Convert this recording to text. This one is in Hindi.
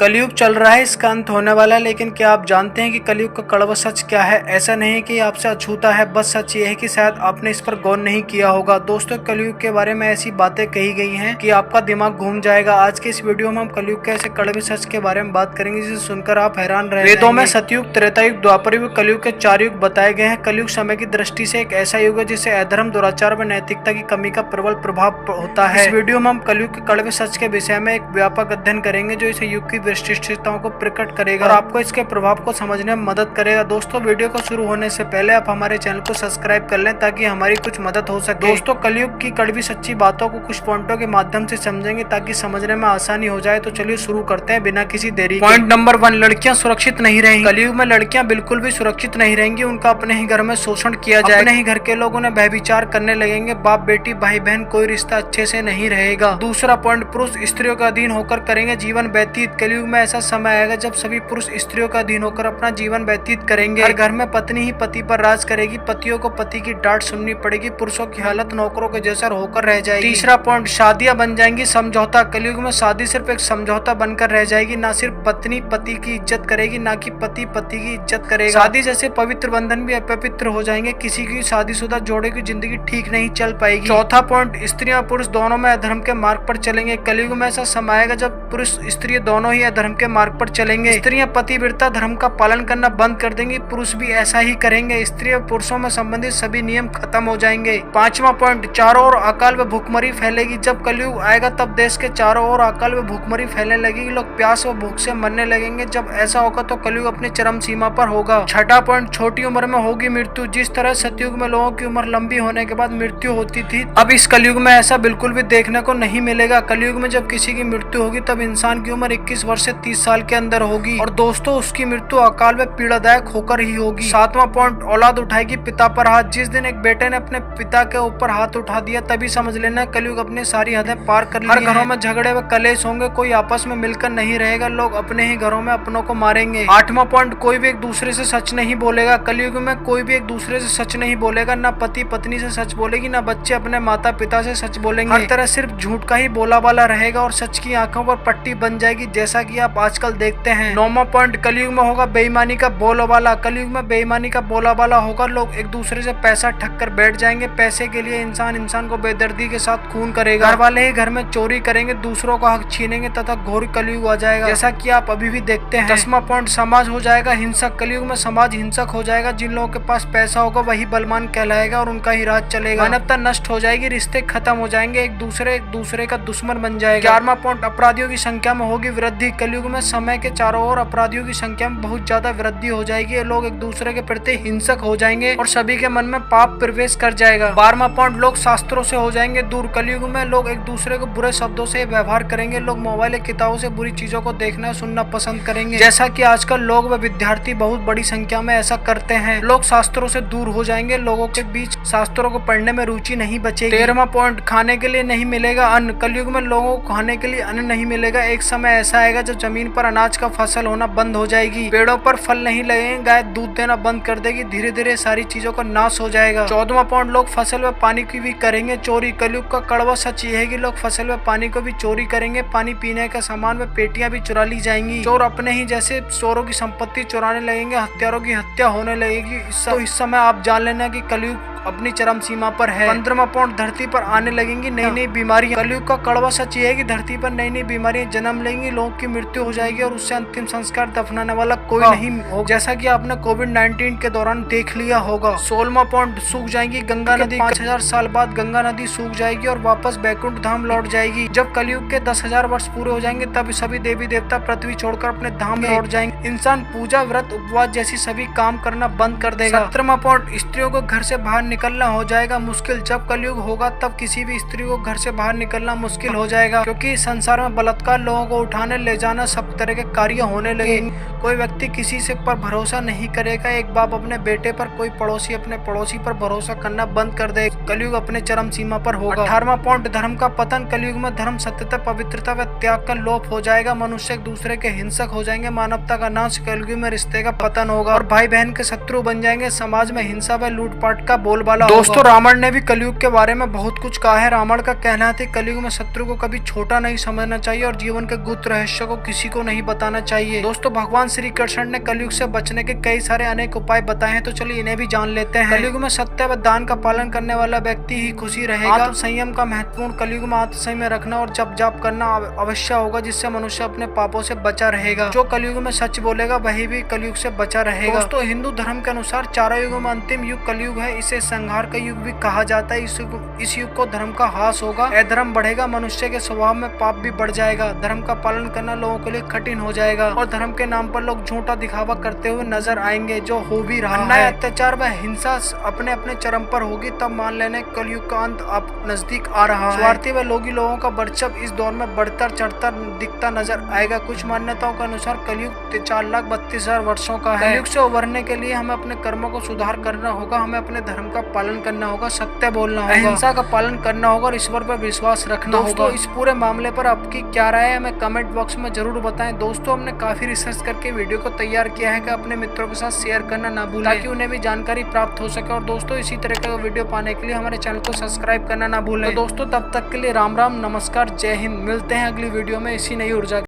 कलयुग चल रहा है, इसका अंत होने वाला है। लेकिन क्या आप जानते हैं कि कलयुग का कड़वा सच क्या है? ऐसा नहीं है कि आपसे अछूता है, बस सच ये है कि शायद आपने इस पर गौर नहीं किया होगा। दोस्तों, कलयुग के बारे में ऐसी बातें कही गई हैं कि आपका दिमाग घूम जाएगा। आज के इस वीडियो में हम कलयुग के ऐसे कड़वे सच के बारे में बात करेंगे जिसे सुनकर आप हैरान रह जाएंगे। वेदों में सतयुग, त्रेता युग, द्वापर युग, कलयुग के 4 युग बताए गए हैं। कलयुग समय की दृष्टि से एक ऐसा युग है जिसे अधर्म, दुराचार व नैतिकता की कमी का प्रबल प्रभाव होता है। इस वीडियो में हम कलयुग के कड़वे सच के विषय में एक व्यापक अध्ययन करेंगे जो इस युग की विशिष्टताओं को प्रकट करेगा और आपको इसके प्रभाव को समझने में मदद करेगा। दोस्तों, वीडियो को शुरू होने से पहले आप हमारे चैनल को सब्सक्राइब कर लें ताकि हमारी कुछ मदद हो सके। दोस्तों, कलयुग की कड़वी सच्ची बातों को कुछ पॉइंटों के माध्यम से समझेंगे ताकि समझने में आसानी हो जाए। तो चलिए शुरू करते हैं बिना किसी देरी के। पॉइंट नंबर 1, लड़कियां सुरक्षित नहीं रहेंगी। कलयुग में लड़कियां बिल्कुल भी सुरक्षित नहीं रहेंगी। उनका अपने ही घर में शोषण किया जाएगा, अपने ही घर के लोग उन्हें व्यभिचार करने लगेंगे। बाप बेटी, भाई बहन, कोई रिश्ता अच्छे से नहीं रहेगा। दूसरा पॉइंट, पुरुष स्त्रियों का अधीन होकर करेंगे जीवन व्यतीत। कलयुग में ऐसा समय आएगा जब सभी पुरुष स्त्रियों का अधीन होकर अपना जीवन व्यतीत करेंगे। हर घर में पत्नी ही पति पर राज करेगी। पतियों को पति की डांट सुननी पड़ेगी। पुरुषों की हालत नौकरों के जैसा होकर रह जाएगी। तीसरा पॉइंट, शादियां बन जाएंगी समझौता। कलयुग में शादी सिर्फ एक समझौता बनकर रह जाएगी। ना सिर्फ पत्नी पति की इज्जत करेगी, ना कि पति पति की इज्जत करेगा। शादी जैसे पवित्र बंधन भी अपवित्र हो जाएंगे। किसी की शादीशुदा जोड़े की जिंदगी ठीक नहीं चल पाएगी। चौथा पॉइंट, स्त्री और पुरुष दोनों में अधर्म के मार्ग पर चलेंगे। कलयुग में ऐसा समय आएगा जब पुरुष स्त्री दोनों ही अधर्म के मार्ग पर चलेंगे। स्त्रियां पतिव्रता धर्म का पालन करना बंद कर देंगी। पुरुष भी ऐसा ही करेंगे। स्त्री और पुरुषों में संबंधित सभी नियम खत्म हो जाएंगे। पांचवा पॉइंट, चारों ओर अकाल व भूखमरी फैलेगी। जब कलयुग आएगा तब देश के चारों ओर अकाल व भूखमरी फैलने लगेगी। लोग प्यास व भूख से मरने लगेंगे। जब ऐसा होगा तो कलयुग अपनी चरम सीमा पर होगा। छठा पॉइंट, छोटी उम्र में होगी मृत्यु। जिस तरह सतयुग में लोगों की उम्र लंबी होने के बाद मृत्यु होती थी, अब इस कलयुग में ऐसा बिल्कुल भी देखने को नहीं मिलेगा। कलयुग में जब किसी की मृत्यु होगी तब इंसान की उम्र 21 वर्ष से 30 साल के अंदर होगी और दोस्तों उसकी मृत्यु अकाल में पीड़ादायक होकर ही होगी। सातवां पॉइंट, औलाद उठाएगी पिता पर हाथ। जिस दिन एक बेटे ने अपने पिता के ऊपर हाथ उठा दिया तभी समझ लेना कलयुग अपनी सारी हदें पार कर ली है। हर घरों में झगड़े व कलेश होंगे। कोई आपस में मिलकर नहीं रहेगा। लोग अपने ही घरों में अपनों को मारेंगे। आठवां पॉइंट, कोई भी एक दूसरे से सच नहीं बोलेगा। कलयुग में कोई भी एक दूसरे से सच नहीं बोलेगा। ना पति पत्नी से सच बोलेगी, ना बच्चे अपने माता पिता से सच बोलेंगे। हर तरह सिर्फ झूठ का ही बोला वाला रहेगा और सच की आंखों पर पट्टी बन जाएगी जैसा कि आप आजकल देखते हैं। नौवां पॉइंट, कलयुग में होगा बेईमानी का बोलबाला। कलयुग में बेईमानी का बोलबाला होगा। लोग एक दूसरे से पैसा ठग कर बैठ जाएंगे। पैसे के लिए इंसान को बेदर्दी के साथ खून करेगा। घर वाले ही घर में चोरी करेंगे, दूसरों का हक छीनेंगे तथा घोर कलयुग आ जाएगा जैसा कि आप अभी भी देखते हैं। 10वां पॉइंट, समाज हो जाएगा हिंसक। कलयुग में समाज हिंसक हो जाएगा। जिन लोगों के पास पैसा होगा वही बलवान कहलाएगा और उनका ही राज चलेगा। मानवता नष्ट हो जाएगी। रिश्ते खत्म हो जाएंगे। एक दूसरे का दुश्मन बन जाएगा। 11वां पॉइंट, अपराधियों की संख्या में होगी वृद्धि। कलयुग में समय के चारों ओर अपराधियों की संख्या में बहुत ज्यादा वृद्धि हो जाएगी। लोग एक दूसरे के प्रति हिंसक हो जाएंगे और सभी के मन में पाप प्रवेश कर जाएगा। 12वां पॉइंट, लोग शास्त्रों से हो जाएंगे दूर। कलयुग में लोग एक दूसरे को बुरे शब्दों से व्यवहार करेंगे। लोग मोबाइल किताबों से बुरी चीजों को देखना सुनना पसंद करेंगे जैसा कि आजकल लोग व विद्यार्थी बहुत बड़ी संख्या में ऐसा करते हैं। लोग शास्त्रों से दूर हो जाएंगे। लोगों के बीच शास्त्रों को पढ़ने में रुचि नहीं बचेगी। 13वां पॉइंट, खाने के लिए नहीं मिलेगा अन्न। कलयुग में लोगों को खाने के लिए अन्न नहीं मिलेगा। एक समय ऐसा आएगा जब जमीन पर अनाज का फसल होना बंद हो जाएगी। पेड़ों पर फल नहीं लगेंगे। गाय दूध देना बंद कर देगी। धीरे धीरे सारी चीजों का नाश हो जाएगा। 14वां पॉइंट, लोग फसल व पानी की भी करेंगे चोरी। कलयुग का कड़वा सच ये है कि लोग फसल व पानी को भी चोरी करेंगे। पानी पीने का सामान व पेटियां भी चुरा ली जाएंगी। चोर अपने ही जैसे चोरों की संपत्ति चुराने लगेंगे। हत्यारों की हत्या होने लगेगी। तो इस समय आप जान लेना कि कलयुग अपनी चरम सीमा पर है। 15वां पॉइंट, धरती पर आने लगेंगी नई नई बीमारियां। कलयुग का कड़वा सच ये है कि धरती पर नई नई बीमारियां जन्म लेंगी। लोगों की मृत्यु हो जाएगी और उससे अंतिम संस्कार दफनाने वाला कोई नहीं होगा जैसा कि आपने कोविड-19 के दौरान देख लिया होगा। 16वां पॉइंट, सूख जाएगी गंगा नदी। 5000 साल बाद गंगा नदी सूख जाएगी और वापस बैकुंठ धाम लौट जाएगी। जब कलयुग के 10,000 वर्ष पूरे हो जाएंगे तब सभी देवी देवता पृथ्वी छोड़कर अपने धाम में लौट जाएंगे। इंसान पूजा, व्रत, उपवास जैसी सभी काम करना बंद कर देगा। 17वां पॉइंट, स्त्रियों को घर से बाहर निकलना हो जाएगा मुश्किल। जब कलयुग होगा तब किसी भी स्त्री को घर से बाहर निकलना मुश्किल हो जाएगा क्योंकि संसार में बलात्कार, लोगों को उठाने ले जाना, सब तरह के कार्य होने लगेंगे। कोई व्यक्ति किसी से पर भरोसा नहीं करेगा। एक बाप अपने बेटे पर, कोई पड़ोसी अपने पड़ोसी पर भरोसा करना बंद कर दे। कलयुग अपने चरम सीमा पर होगा। 18वां पॉइंट, धर्म का पतन। कलयुग में धर्म, सत्यता, पवित्रता व त्याग का लोप हो जाएगा। मनुष्य एक दूसरे के हिंसक हो जाएंगे। मानवता का नाश। कलयुग में रिश्ते का पतन होगा और भाई बहन के शत्रु बन जाएंगे। समाज में हिंसा व लूटपाट का बोल बोलबाला। दोस्तों रावण ने भी कलयुग के बारे में बहुत कुछ कहा है। रावण का कहना है कि कलयुग में शत्रु को कभी छोटा नहीं समझना चाहिए और जीवन के गुप्त रहस्य को किसी को नहीं बताना चाहिए। दोस्तों भगवान श्री कृष्ण ने कलयुग से बचने के कई सारे अनेक उपाय बताए हैं, तो चलिए इन्हें भी जान लेते हैं। कलयुग में सत्य व दान का पालन करने वाला व्यक्ति ही खुशी रहेगा। आत्म संयम का महत्वपूर्ण कलयुग में आत्म संयम रखना और जप जाप करना अवश्य होगा, जिससे मनुष्य अपने पापों से बचा रहेगा। जो कलयुग में सच बोलेगा वही भी कलयुग से बचा रहेगा। दोस्तों हिंदू धर्म के अनुसार चारों युगों में अंतिम युग कलयुग है। इसे संहार का युग भी कहा जाता है। इस युग को धर्म का ह्रास होगा, अधर्म बढ़ेगा, मनुष्य के स्वभाव में पाप भी बढ़ जाएगा। धर्म का पालन करना लोगों के लिए कठिन हो जाएगा और धर्म के नाम पर लोग झूठा दिखावा करते हुए नजर आएंगे, जो हो भी रहा है। अत्याचार व हिंसा अपने अपने चरम पर होगी, तब मान लेने कलयुग का अंत अब नजदीक आ रहा है। स्वार्थी व लोभी लोगों का वर्चस्व इस दौर में बढ़ता चढ़ता दिखता नजर आएगा। कुछ मान्यताओं के अनुसार कलयुग 4,32,000 वर्षों का है। कलयुग से उभरने के लिए हमें अपने कर्मों को सुधार करना होगा, हमें अपने धर्म का पालन करना होगा, सत्य बोलना होगा, अहिंसा का पालन करना होगा और ईश्वर पर विश्वास रखना होगा। दोस्तों इस पूरे मामले पर आपकी क्या राय है हमें कमेंट बॉक्स में जरूर बताएं। दोस्तों हमने काफी रिसर्च करके वीडियो को तैयार किया है कि अपने मित्रों के साथ शेयर करना ना भूलें, ताकि उन्हें भी जानकारी प्राप्त हो सके। और दोस्तों इसी तरह का वीडियो पाने के लिए हमारे चैनल को सब्सक्राइब करना ना भूलें। तो दोस्तों तब तक के लिए राम राम, नमस्कार, जय हिंद। मिलते हैं अगली वीडियो में इसी नई ऊर्जा